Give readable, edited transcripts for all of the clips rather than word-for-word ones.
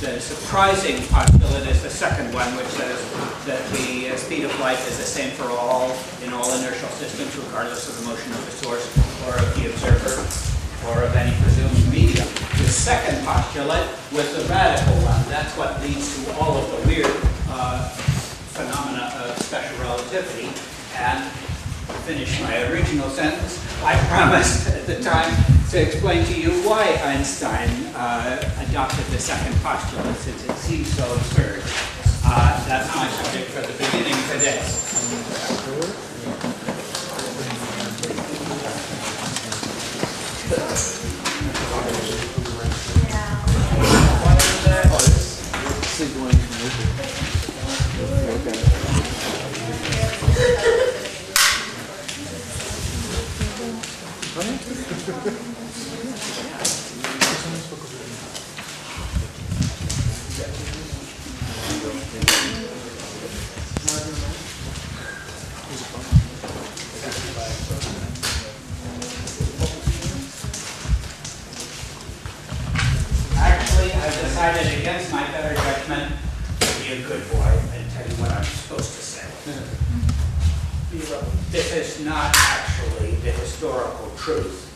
The surprising postulate is the second one, which says that the speed of light is the same for all in all inertial systems, regardless of the motion of the source or of the observer or of any presumed medium. The second postulate was the radical one. That's what leads to all of the weird phenomena of special relativity. And to finish my original sentence, I promised at the time to explain to you why Einstein adopted the second postulate, since it seems so absurd. That's my subject for the beginning today. Actually, I've decided against my better judgment to be a good boy and tell you what I'm supposed to say. This is not actually the historical truth.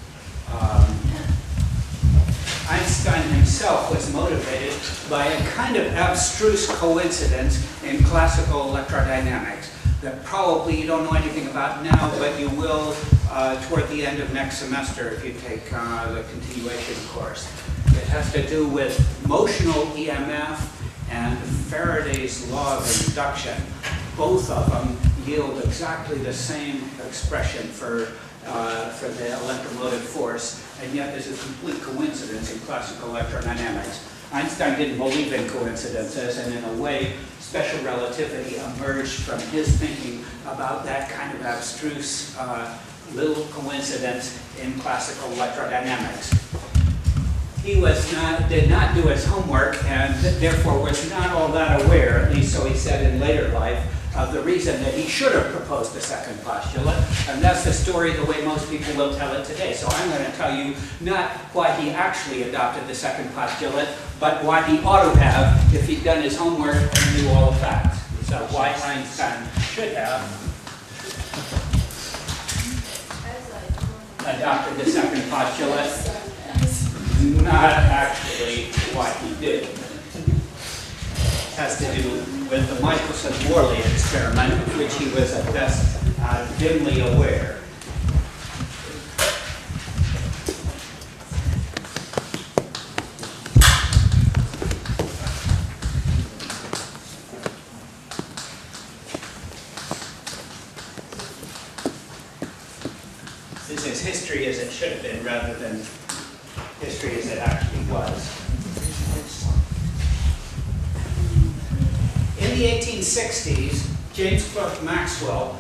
Einstein himself was motivated by a kind of abstruse coincidence in classical electrodynamics that probably you don't know anything about now, but you will toward the end of next semester if you take the continuation course. It has to do with motional EMF and Faraday's law of induction. Both of them yield exactly the same expression for the electromotive force, and yet there's a complete coincidence in classical electrodynamics. Einstein didn't believe in coincidences, and in a way, special relativity emerged from his thinking about that kind of abstruse little coincidence in classical electrodynamics. He did not do his homework, and therefore was not all that aware, at least so he said in later life, of the reason that he should have proposed the second postulate, and that's the story the way most people will tell it today. So I'm going to tell you not why he actually adopted the second postulate, but why he ought to have if he'd done his homework and knew all the facts. So why Einstein should have adopted the second postulate, not actually why he did. Has to do with the Michelson-Morley experiment, of which he was at best dimly aware. This is history as it should have been rather than history as it actually was. In the 1860s, James Clerk Maxwell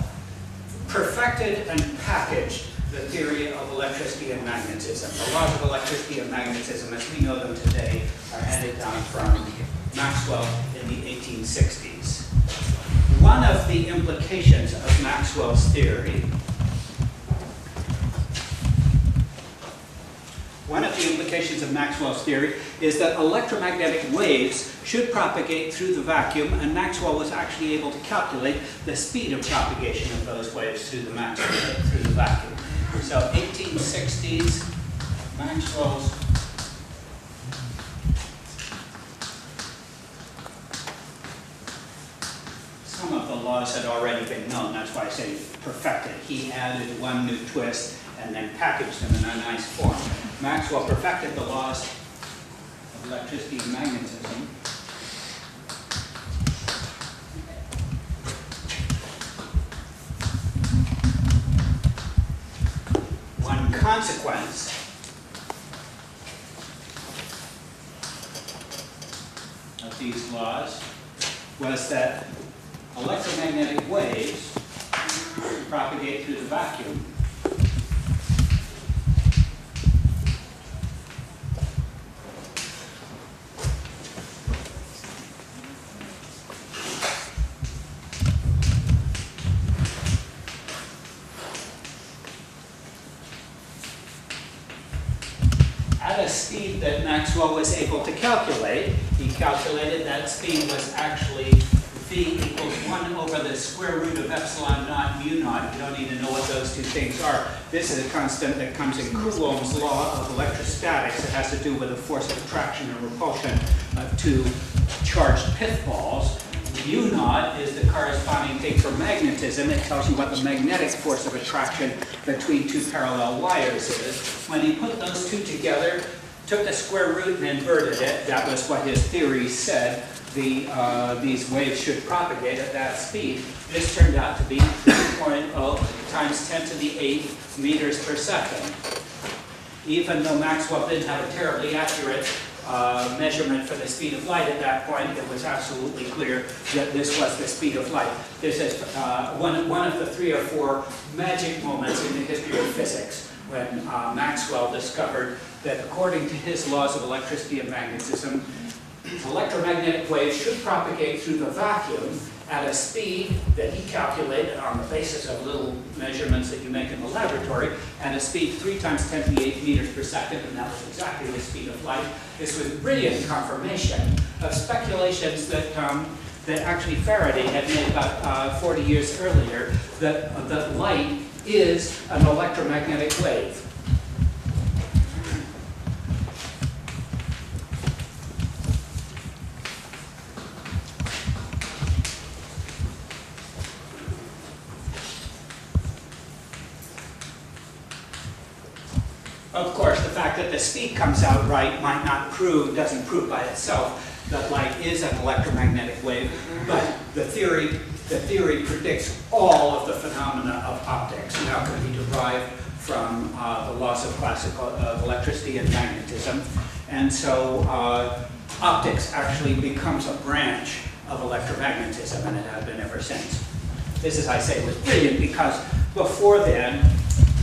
perfected and packaged the theory of electricity and magnetism. The laws of electricity and magnetism, as we know them today, are handed down from Maxwell in the 1860s. One of the implications of Maxwell's theory is that electromagnetic waves should propagate through the vacuum, and Maxwell was actually able to calculate the speed of propagation of those waves through the vacuum. So 1860s, Maxwell's some of the laws had already been known. That's why I say perfected. He added one new twist and then packaged them in a nice form. Maxwell perfected the laws of electricity and magnetism. One consequence of these laws was that electromagnetic waves propagate through the vacuum. At a speed that Maxwell was able to calculate. He calculated, that speed was actually v equals 1 over the square root of epsilon naught mu naught. You don't need to know what those two things are. This is a constant that comes in Coulomb's law of electrostatics. It has to do with the force of attraction and repulsion of two charged pith balls. Mu naught is the corresponding thing for magnetism. It tells you what the magnetic force of attraction between two parallel wires is. When he put those two together, took the square root and inverted it, that was what his theory said. These waves should propagate at that speed. This turned out to be 3.0 times 10 to the 8th meters per second. Even though Maxwell didn't have a terribly accurate measurement for the speed of light at that point, it was absolutely clear that this was the speed of light. This is one of the 3 or 4 magic moments in the history of physics when Maxwell discovered that according to his laws of electricity and magnetism, electromagnetic waves should propagate through the vacuum at a speed that he calculated on the basis of little measurements that you make in the laboratory, and a speed 3 times 10 to the 8th meters per second, and that was exactly the speed of light. This was brilliant confirmation of speculations that actually Faraday had made about 40 years earlier, that light is an electromagnetic wave. Of course, the fact that the speed comes out right doesn't prove by itself that light is an electromagnetic wave, but the theory predicts all of the phenomena of optics, now can be derived from the laws of electricity and magnetism. And so optics actually becomes a branch of electromagnetism, and it has been ever since. This, as I say, was brilliant because before then,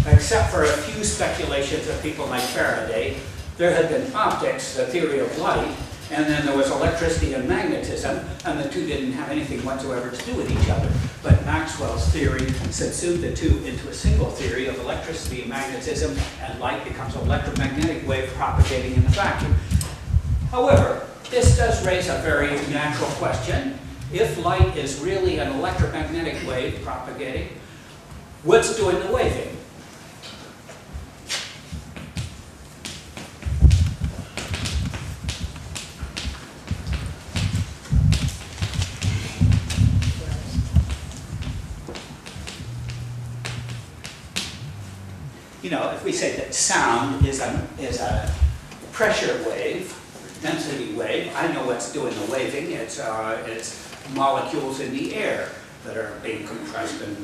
except for a few speculations of people like Faraday, there had been optics, the theory of light, and then there was electricity and magnetism, and the two didn't have anything whatsoever to do with each other. But Maxwell's theory subsumed the two into a single theory of electricity and magnetism, and light becomes an electromagnetic wave propagating in the vacuum. However, this does raise a very natural question. If light is really an electromagnetic wave propagating, what's doing the waving? You know, if we say that sound is a pressure wave, density wave, I know what's doing the waving. It's molecules in the air that are being compressed and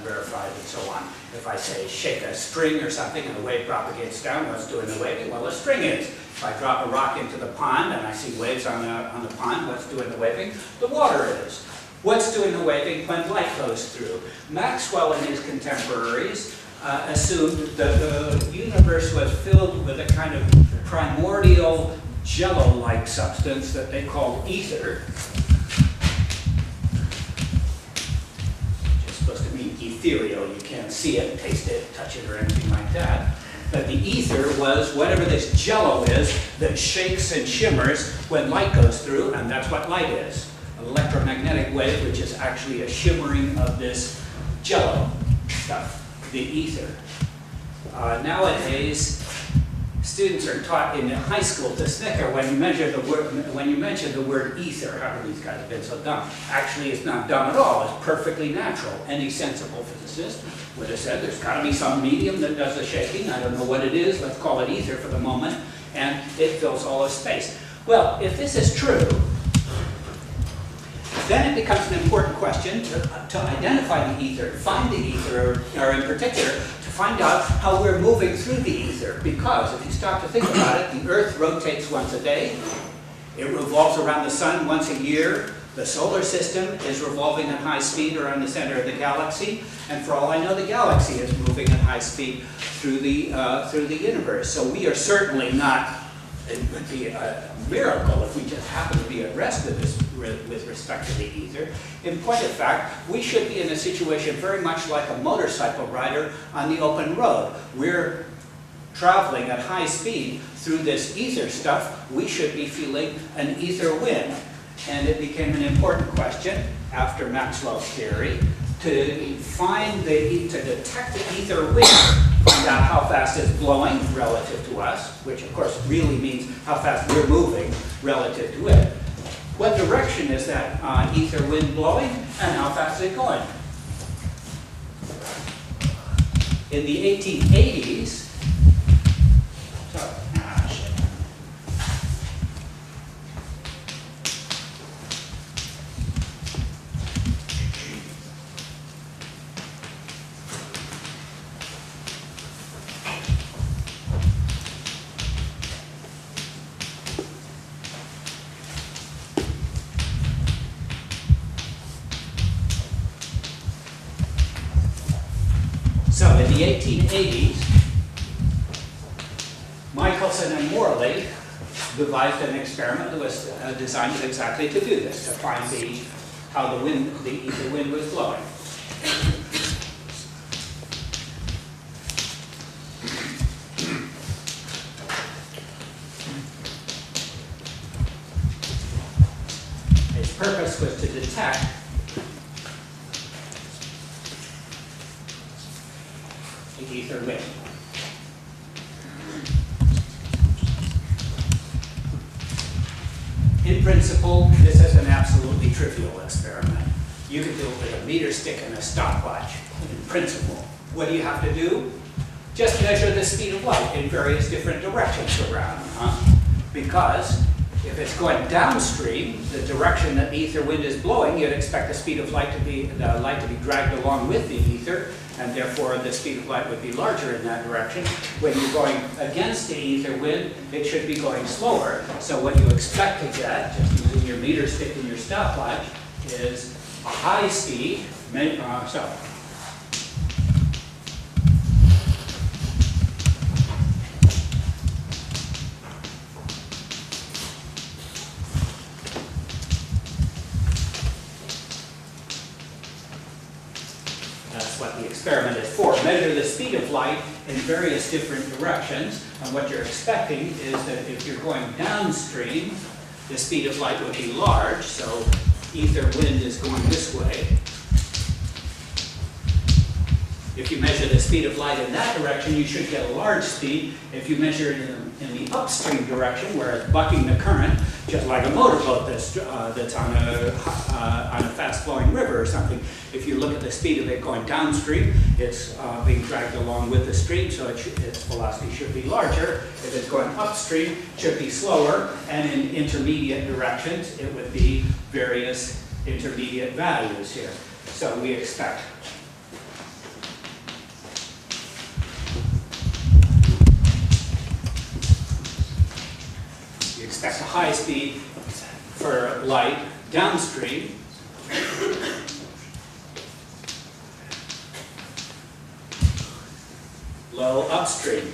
rarefied and so on. If I say shake a string or something and the wave propagates down, what's doing the waving? Well, the string is. If I drop a rock into the pond and I see waves on the pond, what's doing the waving? The water is. What's doing the waving when light goes through? Maxwell and his contemporaries assumed that the universe was filled with a kind of primordial jello-like substance that they called ether. It's supposed to mean ethereal. You can't see it, taste it, touch it, or anything like that. But the ether was whatever this jello is that shakes and shimmers when light goes through, and that's what light is. An electromagnetic wave, which is actually a shimmering of this jello stuff. The ether. Nowadays, students are taught in high school to snicker when you mention the word ether. How can these guys have been so dumb? Actually, it's not dumb at all. It's perfectly natural. Any sensible physicist would have said there's got to be some medium that does the shaking. I don't know what it is. Let's call it ether for the moment, and it fills all of space. Well, if this is true, then it becomes an important question to identify the ether, find the ether, or in particular, to find out how we're moving through the ether. Because if you stop to think about it, the Earth rotates once a day. It revolves around the sun once a year. The solar system is revolving at high speed around the center of the galaxy. And for all I know, the galaxy is moving at high speed through the universe. So we are certainly not. It would be a miracle if we just happen to be at rest with respect to the ether. In point of fact, we should be in a situation very much like a motorcycle rider on the open road. We're traveling at high speed through this ether stuff, we should be feeling an ether wind. And it became an important question after Maxwell's theory to detect the ether wind, find out how fast it's blowing relative to us, which of course really means how fast we're moving relative to it. What direction is that ether wind blowing, and how fast is it going? In the 1880s, so in the 1880s, Michelson and Morley devised an experiment that was designed exactly to do this, to find how the ether wind was blowing. Its purpose was to detect the ether wind. In principle, this is an absolutely trivial experiment. You can do it with a meter stick and a stopwatch. In principle, what do you have to do? Just measure the speed of light in various different directions around. Because if it's going downstream, the direction that the ether wind is blowing, you'd expect the speed of light to be dragged along with the ether, and therefore the speed of light would be larger in that direction. When you're going against the ether wind, it should be going slower. So what you expect to get, just using your meter stick and your stopwatch, is a high speed. That's what the experiment is for. Measure the speed of light in various different directions, and what you're expecting is that if you're going downstream, the speed of light would be large, so ether wind is going this way. If you measure the speed of light in that direction, you should get a large speed. If you measure it in the upstream direction, where it's bucking the current, just like a motorboat that's on a fast-flowing river or something, if you look at the speed of it going downstream, it's being dragged along with the stream, so its velocity should be larger. If it's going upstream, it should be slower, and in intermediate directions, it would be various intermediate values here. So we expect a high speed for light downstream, low upstream.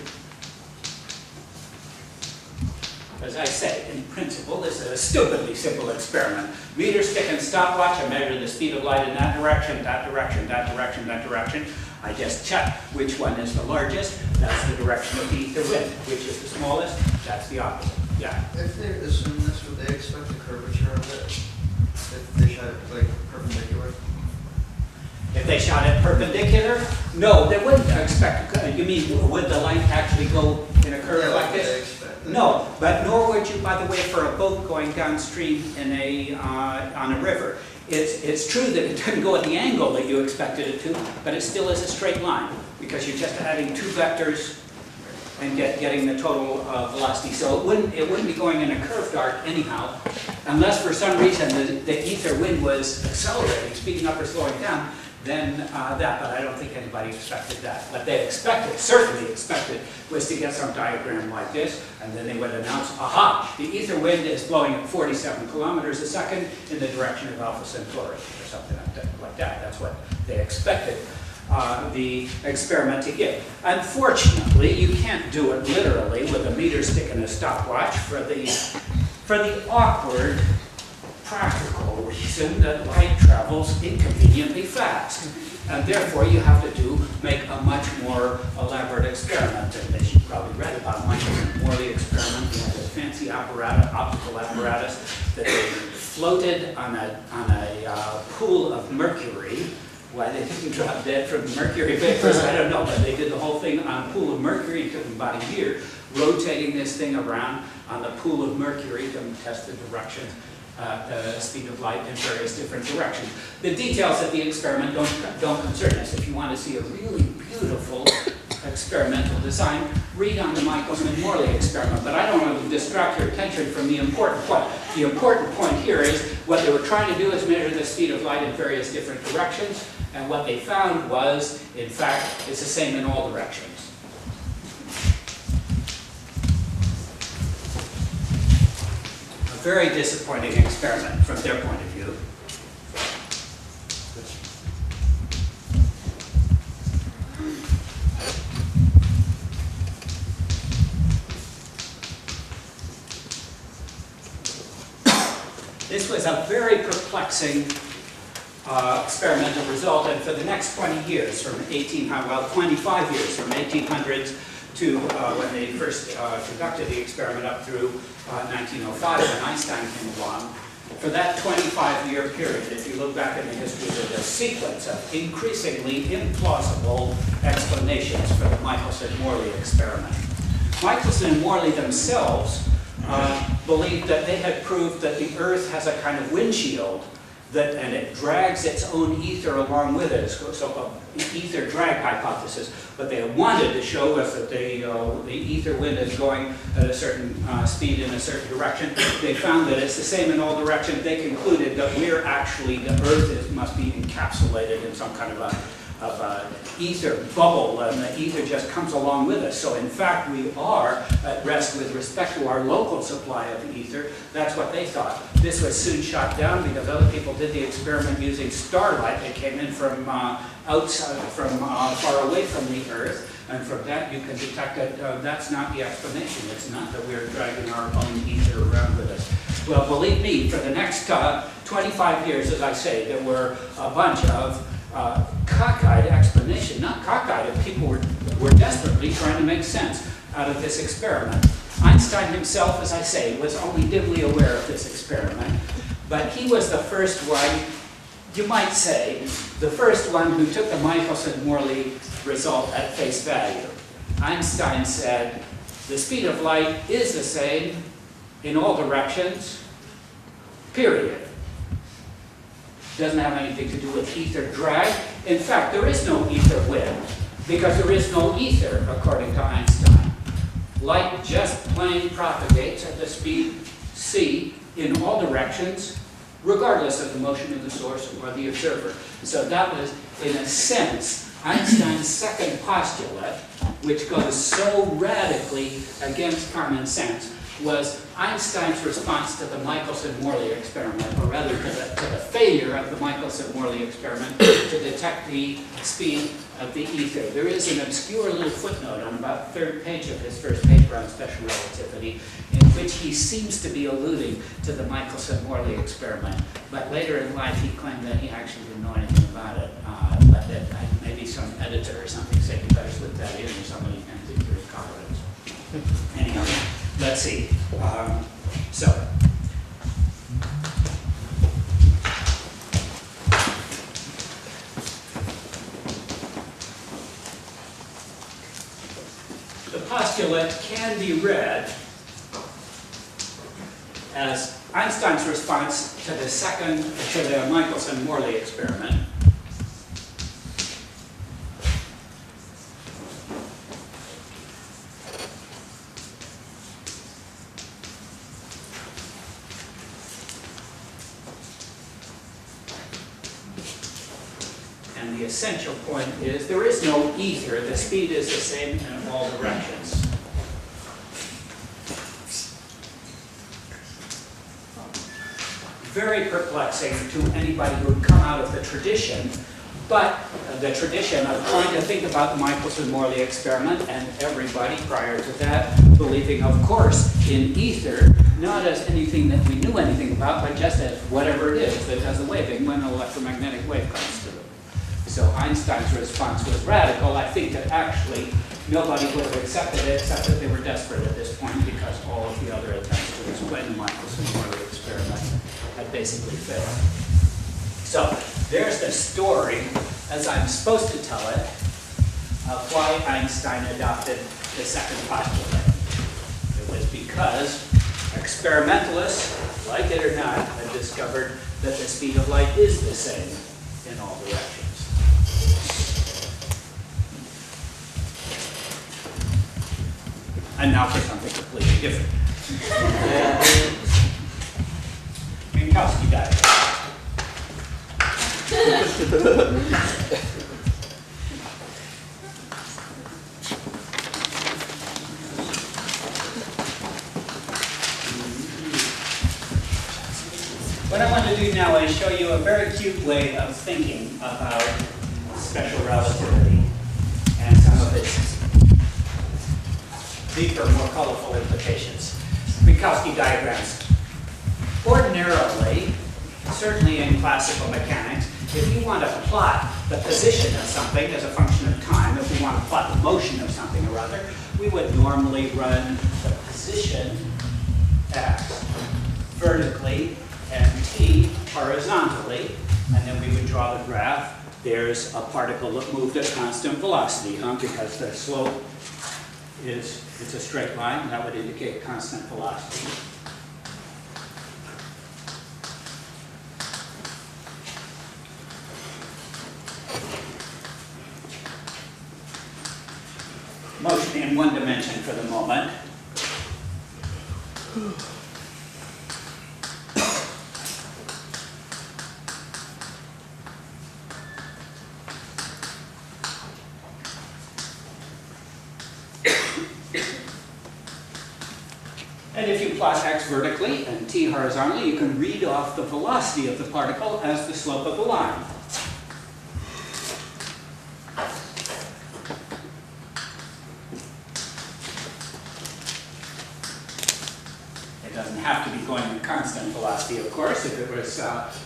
As I say, in principle, this is a stupidly simple experiment. Meter stick and stopwatch, I measure the speed of light in that direction, that direction, that direction, that direction. I just check which one is the largest. That's the direction of the ether wind. Which is the smallest? That's the opposite. Yeah. If they assume this, would they expect the curvature of it if they shot it like perpendicular? If they shot it perpendicular? No, they wouldn't expect. You mean, would the light actually go in a curve like this? No, but nor would you, by the way, for a boat going downstream in on a river. It's true that it doesn't go at the angle that you expected it to, but it still is a straight line because you're just adding two vectors and getting the total velocity. So it wouldn't be going in a curved arc anyhow, unless for some reason the ether wind was accelerating, speeding up or slowing down, then that, but I don't think anybody expected that. What they certainly expected, was to get some diagram like this, and then they would announce, aha, the ether wind is blowing at 47 kilometers a second in the direction of Alpha Centauri, or something like that. That's what they expected the experiment to give. Unfortunately, you can't do it literally with a meter stick and a stopwatch for the awkward practical reason that light travels inconveniently fast. And therefore you have to make a much more elaborate experiment, and as you probably read about Michelson Michelson-Morley experiment. They had this fancy apparatus, optical apparatus, that they floated on a pool of mercury. Why they didn't drop dead from mercury vapors, I don't know, but they did the whole thing on a pool of mercury. It took them about a year, rotating this thing around on the pool of mercury to test the direction, the speed of light in various different directions. The details of the experiment don't concern us. If you want to see a really beautiful experimental design, read on the Michelson-Morley experiment. But I don't want to distract your attention from the important point. The important point here is what they were trying to do is measure the speed of light in various different directions, and what they found was, in fact, it's the same in all directions. A very disappointing experiment from their point of view. This was a very perplexing experimental result, and for the next 20 years, from 25 years, from 1800s to when they first conducted the experiment up through 1905 when Einstein came along. For that 25-year period, if you look back in the history, there's a sequence of increasingly implausible explanations for the Michelson-Morley experiment. Michelson and Morley themselves believed that they had proved that the Earth has a kind of windshield and it drags its own ether along with it. It's so-called ether drag hypothesis. What they wanted to show was that the ether wind is going at a certain speed in a certain direction. They found that it's the same in all directions. They concluded that the Earth must be encapsulated in some kind of a ether bubble, and the ether just comes along with us. So in fact, we are at rest with respect to our local supply of ether. That's what they thought. This was soon shot down because other people did the experiment using starlight that came in from outside, from far away from the Earth. And from that you can detect that that's not the explanation. It's not that we're dragging our own ether around with us. Well, believe me, for the next 25 years, as I say, there were a bunch of cockeyed explanation, not cockeyed, people were desperately trying to make sense out of this experiment. Einstein himself, as I say, was only dimly aware of this experiment, but he was the first one, you might say, the first one who took the Michelson-Morley result at face value. Einstein said, the speed of light is the same in all directions, period. Doesn't have anything to do with ether drag. In fact, there is no ether wind because there is no ether, according to Einstein. Light just plain propagates at the speed c in all directions, regardless of the motion of the source or the observer. So that was, in a sense, Einstein's second postulate, which goes so radically against common sense, was Einstein's response to the Michelson-Morley experiment, or rather to the failure of the Michelson-Morley experiment to detect the speed of the ether. There is an obscure little footnote on about the third page of his first paper on special relativity in which he seems to be alluding to the Michelson-Morley experiment, but later in life he claimed that he actually didn't know anything about it, but that maybe some editor or something said you better slip that in or somebody can think you're his confidence. Anyhow. Let's see. The postulate can be read as Einstein's response to the Michelson-Morley experiment. And the essential point is there is no ether. The speed is the same in all directions. Very perplexing to anybody who would come out of the tradition, but the tradition of trying to think about the Michelson-Morley experiment, and everybody prior to that believing, of course, in ether, not as anything that we knew anything about, but just as whatever it is that does the waving when an electromagnetic wave comes through. So Einstein's response was radical. I think that actually nobody would have accepted it, except that they were desperate at this point because all of the other attempts to explain the Michelson-Morley experiment had basically failed. So there's the story, as I'm supposed to tell it, of why Einstein adopted the second postulate. It was because experimentalists, like it or not, had discovered that the speed of light is the same in all directions. And now for something completely different. Minkowski diagram. What I want to do now is show you a very cute way of thinking about special relativity and some of its deeper, more colorful implications. Minkowski diagrams. Ordinarily, certainly in classical mechanics, if you want to plot the position of something as a function of time, if we want to plot the motion of something or other, we would normally run the position x vertically and t horizontally, and then we would draw the graph. There's a particle that moved at constant velocity, because the slope it's a straight line, and that would indicate constant velocity. Motion in one dimension for the moment. And if you plot x vertically and t horizontally, you can read off the velocity of the particle as the slope of the line. It doesn't have to be going at constant velocity, of course. If it was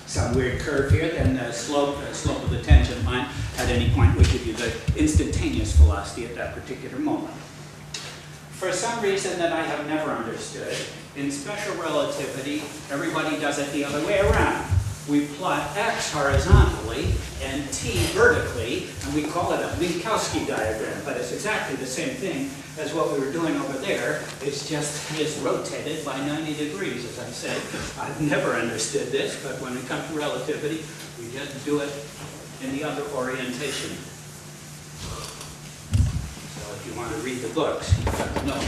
some weird curve here, then the slope of the tangent line at any point would give you the instantaneous velocity at that particular moment. For some reason that I have never understood, in special relativity, everybody does it the other way around. We plot x horizontally and t vertically, and we call it a Minkowski diagram, but it's exactly the same thing as what we were doing over there. It's just it's rotated by 90 degrees, as I say. I've never understood this, but when it comes to relativity, we just do it in the other orientation. If you want to read the books, you've got to know.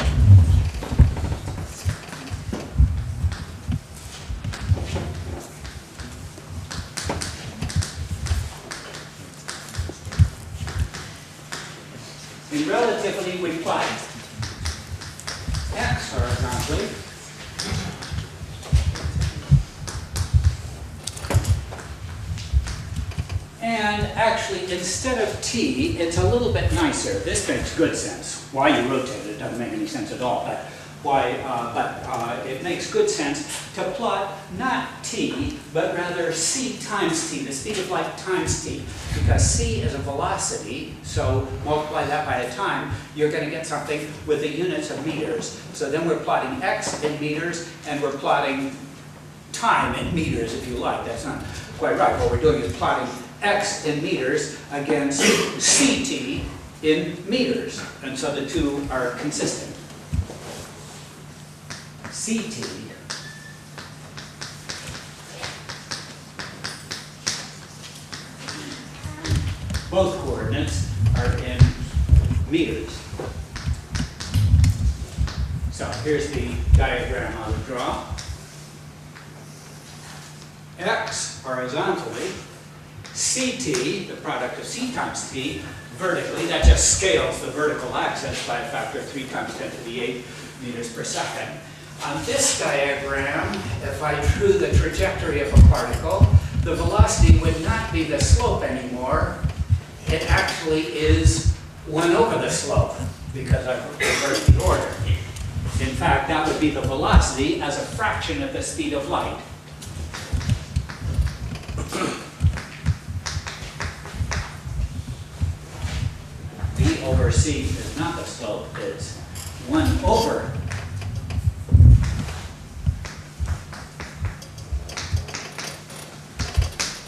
In relativity, we plot x horizontally and actually, instead of t, it's a little bit nicer. This makes good sense. Why you rotate it doesn't make any sense at all, but it makes good sense to plot not t, but rather c times t, the speed of light times t, because c is a velocity, so multiply that by a time, you're going to get something with the units of meters. So then we're plotting x in meters, and we're plotting time in meters, if you like. That's not quite right. What we're doing is plotting x in meters against ct in meters, and so the two are consistent. Ct both coordinates are in meters. So here's the diagram I would draw. X horizontally, ct, the product of c times t, vertically, that just scales the vertical axis by a factor of 3 times 10 to the 8 meters per second. On this diagram, if I drew the trajectory of a particle, the velocity would not be the slope anymore. It actually is 1 over the slope, because I've reversed the order. In fact, that would be the velocity as a fraction of the speed of light. V over c is not the slope, it's 1 over.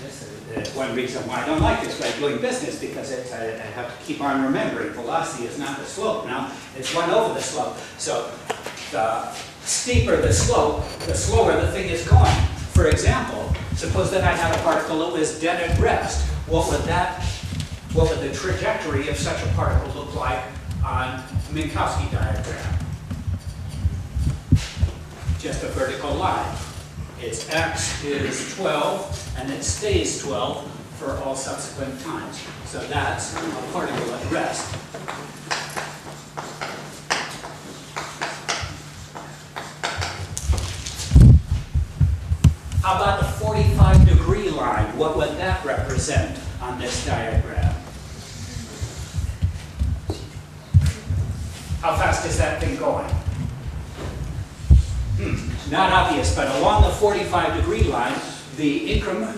This is one reason why I don't like this way of doing business, because I have to keep on remembering velocity is not the slope. Now, it's 1 over the slope. So the steeper the slope, the slower the thing is going. For example, suppose that I had a particle that was dead at rest. What would the trajectory of such a particle look like on a Minkowski diagram? Just a vertical line. Its x is 12, and it stays 12 for all subsequent times. So that's a particle at rest. How about the 45-degree line? What would that represent on this diagram? How fast is that thing going? Not obvious, but along the 45-degree line, the increment,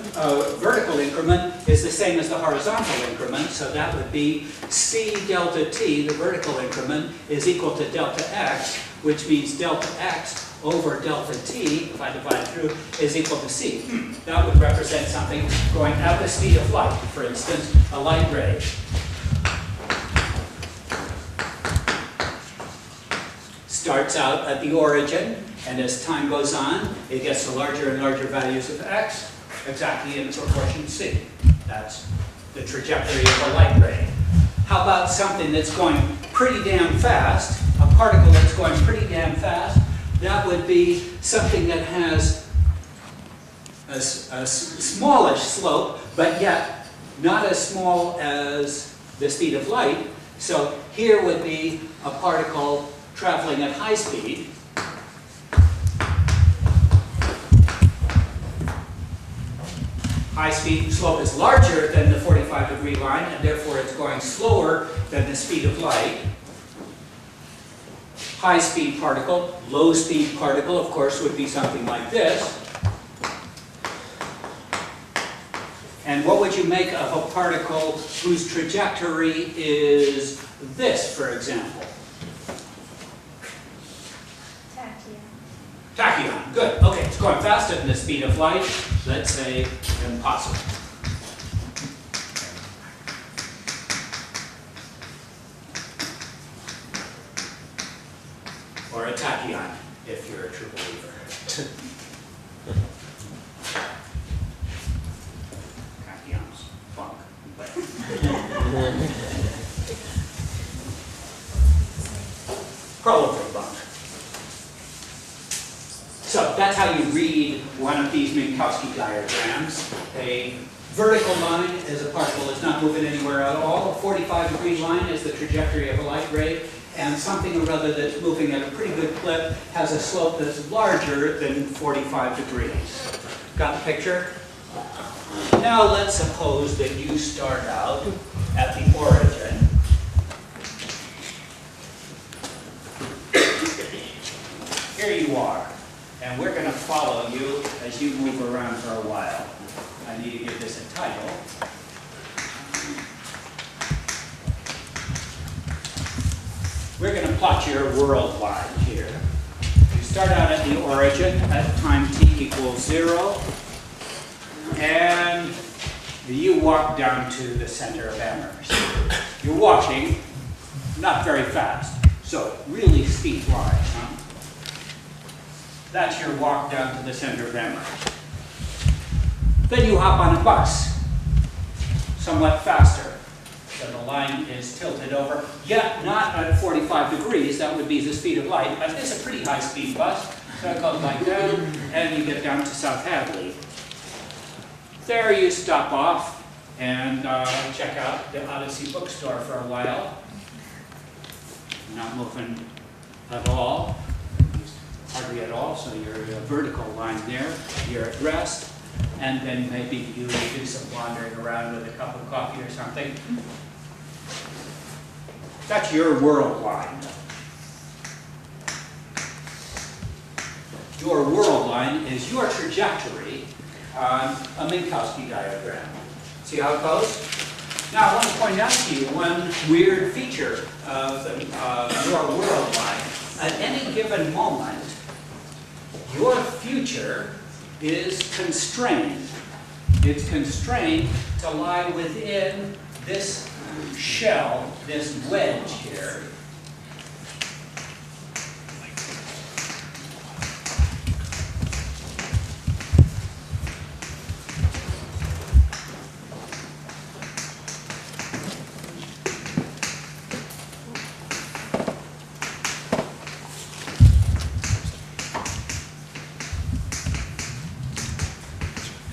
vertical increment is the same as the horizontal increment, so that would be c delta t, the vertical increment, is equal to delta x, which means delta x over delta t, if I divide through, is equal to c. That would represent something going at the speed of light, for instance, a light ray. Starts out at the origin, and as time goes on, it gets to larger and larger values of x, exactly in proportion to c. That's the trajectory of a light ray. How about something that's going pretty damn fast, a particle that's going pretty damn fast? That would be something that has a smallish slope, but yet not as small as the speed of light. So here would be a particle traveling at high speed. High speed slope is larger than the 45-degree line, and therefore it's going slower than the speed of light. High speed particle, low speed particle, of course, would be something like this. And what would you make of a particle whose trajectory is this, for example? Tachyon, good. Okay, it's going faster than the speed of light. Let's say impossible. Or a tachyon, if you're a true believer. Tachyons, funk. Probably bunk. So that's how you read one of these Minkowski diagrams. A vertical line is a particle that's not moving anywhere at all. A 45-degree line is the trajectory of a light ray. And something or other that's moving at a pretty good clip has a slope that's larger than 45 degrees. Got the picture? Now let's suppose that you start out at the origin. Here you are. And we're going to follow you as you move around for a while. I need to give this a title. We're going to plot your world line here. You start out at the origin at time t equals 0. And you walk down to the center of Amherst. You're walking not very fast, so really steep line. Huh? That's your walk down to the center of Amherst. Then you hop on a bus, somewhat faster. So the line is tilted over, yet not at 45 degrees, that would be the speed of light, but it's a pretty high speed bus. So it goes like that, and you get down to South Hadley. There you stop off and check out the Odyssey bookstore for a while. Not moving at all. Hardly at all, so you're a vertical line there, you're at rest, and then maybe you do some wandering around with a cup of coffee or something. That's your world line. Your world line is your trajectory on a Minkowski diagram. See how it goes? Now, I want to point out to you one weird feature of your world life. At any given moment, your future is constrained. It's constrained to lie within this shell, this wedge here.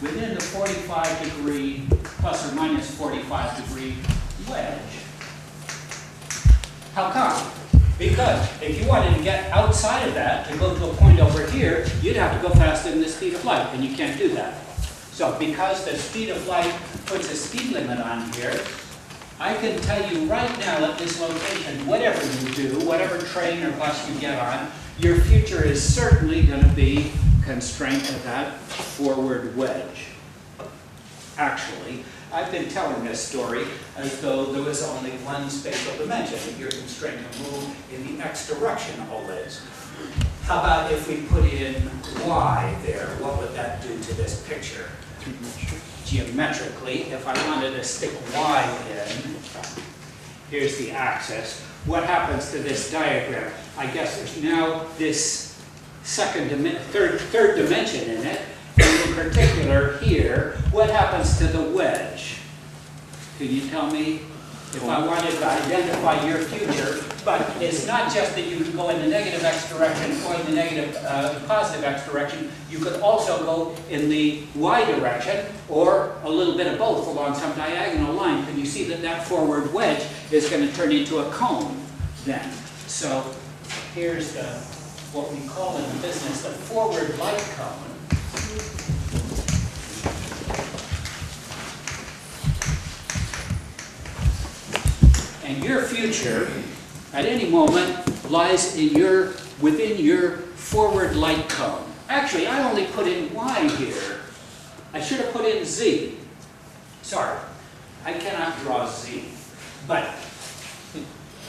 Within the 45-degree, plus or minus 45-degree wedge. How come? Because if you wanted to get outside of that, to go to a point over here, you'd have to go faster than the speed of light, and you can't do that. So because the speed of light puts a speed limit on here, I can tell you right now at this location, whatever you do, whatever train or bus you get on, your future is certainly going to be constraint of that forward wedge. Actually, I've been telling this story as though there was only one spatial dimension that you're constrained to move in the x direction always. How about if we put in y there? What would that do to this picture? Geometrically, if I wanted to stick y in, here's the axis. What happens to this diagram? I guess there's now this third dimension in it, and in particular here, what happens to the wedge? Can you tell me if I wanted to identify your future? But it's not just that you can go in the negative x direction or in the negative positive x direction. You could also go in the y direction or a little bit of both along some diagonal line. Can you see that that forward wedge is going to turn into a cone then? So here's what we call in the business the forward light cone. And your future, at any moment, lies within your forward light cone. Actually, I only put in y here. I should have put in z. Sorry, I cannot draw z. But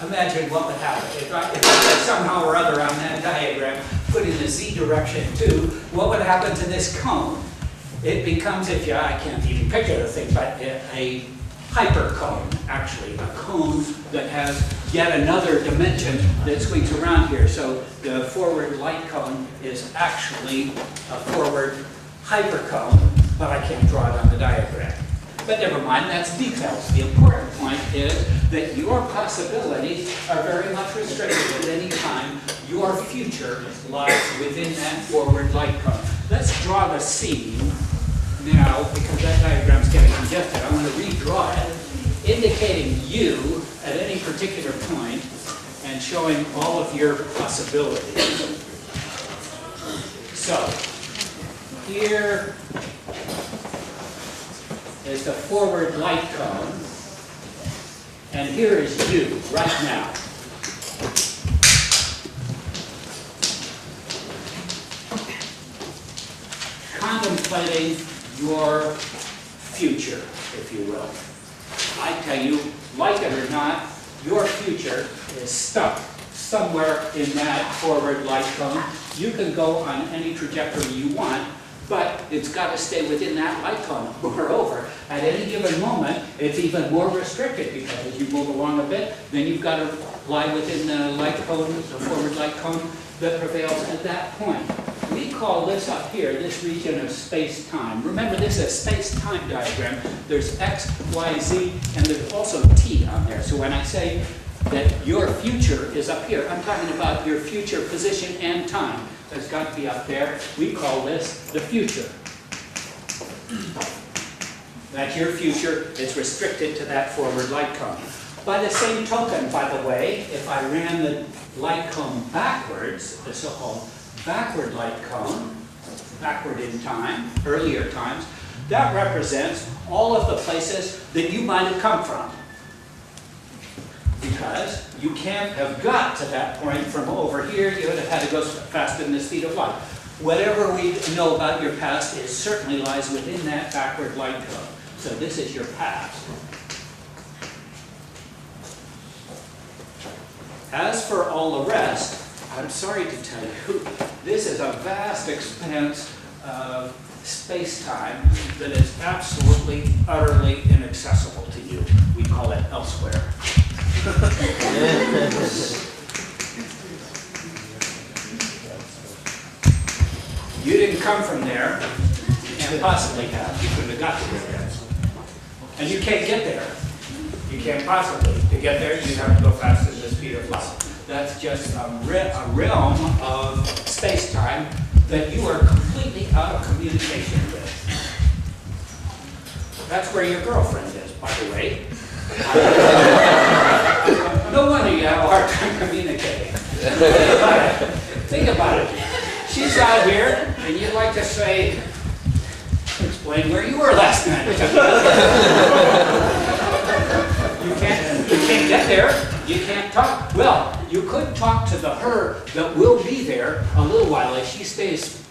imagine what would happen if I somehow or other on that diagram put in the z direction too. What would happen to this cone? It becomes, I can't even picture the thing, but a hypercone, actually, a cone that has yet another dimension that swings around here. So the forward light cone is actually a forward hypercone, but I can't draw it on the diagram. But never mind, that's details. The important point is that your possibilities are very much restricted at any time. Your future lies within that forward light cone. Let's draw the scene now, because that diagram's getting congested. I want to redraw it, indicating you at any particular point and showing all of your possibilities. So, here is the forward light cone, and here is you right now. Contemplating your future, if you will. I tell you, like it or not, your future is stuck somewhere in that forward light cone. You can go on any trajectory you want, but it's got to stay within that light cone. Moreover, at any given moment, it's even more restricted because as you move along a bit, then you've got to lie within the light cone, the forward light cone that prevails at that point. We call this up here, this region of space-time. Remember, this is a space-time diagram. There's x, y, z, and there's also t on there. So when I say that your future is up here, I'm talking about your future position and time. It's got to be up there. We call this the future. That's your future. It's restricted to that forward light cone. By the same token, by the way, if I ran the light cone backwards, the so-called backward light cone, backward in time, earlier times, that represents all of the places that you might have come from. Because you can't have got to that point from over here, you would have had to go faster than the speed of light. Whatever we know about your past, it certainly lies within that backward light cone. So this is your past. As for all the rest, I'm sorry to tell you, this is a vast expanse of space-time that is absolutely, utterly inaccessible to you. We call it elsewhere. You didn't come from there. You can't possibly have. You couldn't have got to there. And you can't get there. You can't possibly. To get there, you have to go faster than the speed of light. That's just a realm of space-time that you are completely out of communication with. That's where your girlfriend is, by the way. No wonder you have a hard time communicating. Think about it. She's out here, and you'd like to say, explain where you were last night. You can't get there. You can't talk. Well, you could talk to the her that will be there a little while. If she stays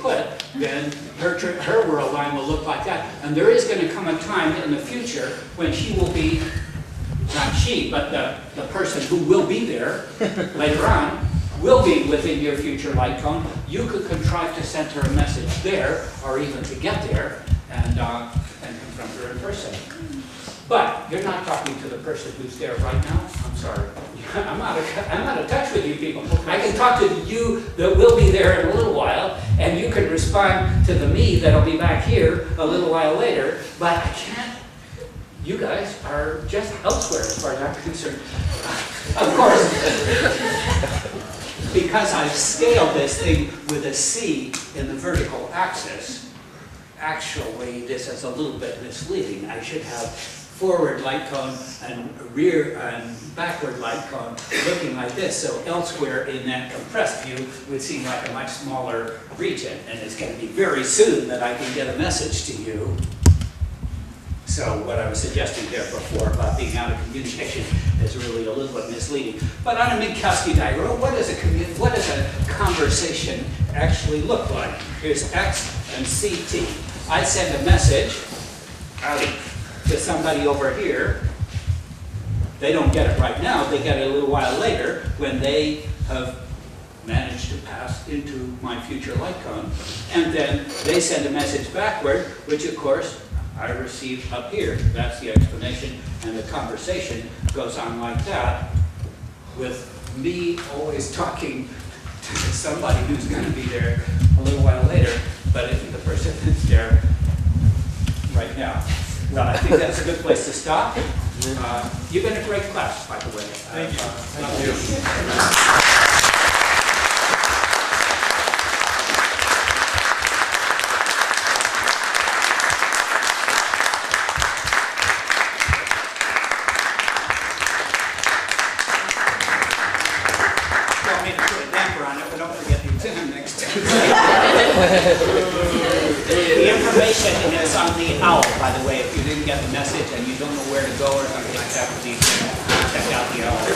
put, then her world line will look like that. And there is going to come a time in the future when she will be, not she, but the person who will be there later on, will be within your future light cone. You could contrive to send her a message there, or even to get there, and confront her in person. But you're not talking to the person who's there right now. I'm sorry. I'm out of touch with you people. I can talk to you that will be there in a little while, and you can respond to the me that'll be back here a little while later, but I can't. You guys are just elsewhere as far as I'm concerned. Of course, because I've scaled this thing with a C in the vertical axis, actually this is a little bit misleading. I should have forward light cone and rear and backward light cone looking like this, so elsewhere in that compressed view would seem like a much smaller region, and it's going to be very soon that I can get a message to you. So what I was suggesting there before about being out of communication is really a little bit misleading. But on a Minkowski diagram, what does a conversation actually look like? Here's X and CT. I send a message to somebody over here. They don't get it right now. They get it a little while later when they have managed to pass into my future light cone. And then they send a message backward, which of course I receive up here. That's the explanation, and the conversation goes on like that, with me always talking to somebody who's going to be there a little while later, but isn't the person that's there right now. Well, I think that's a good place to stop. You've been a great class, by the way. Thank you. Thank you. The information is on the OWL, by the way. If you didn't get the message and you don't know where to go or something like that, please check out the OWL.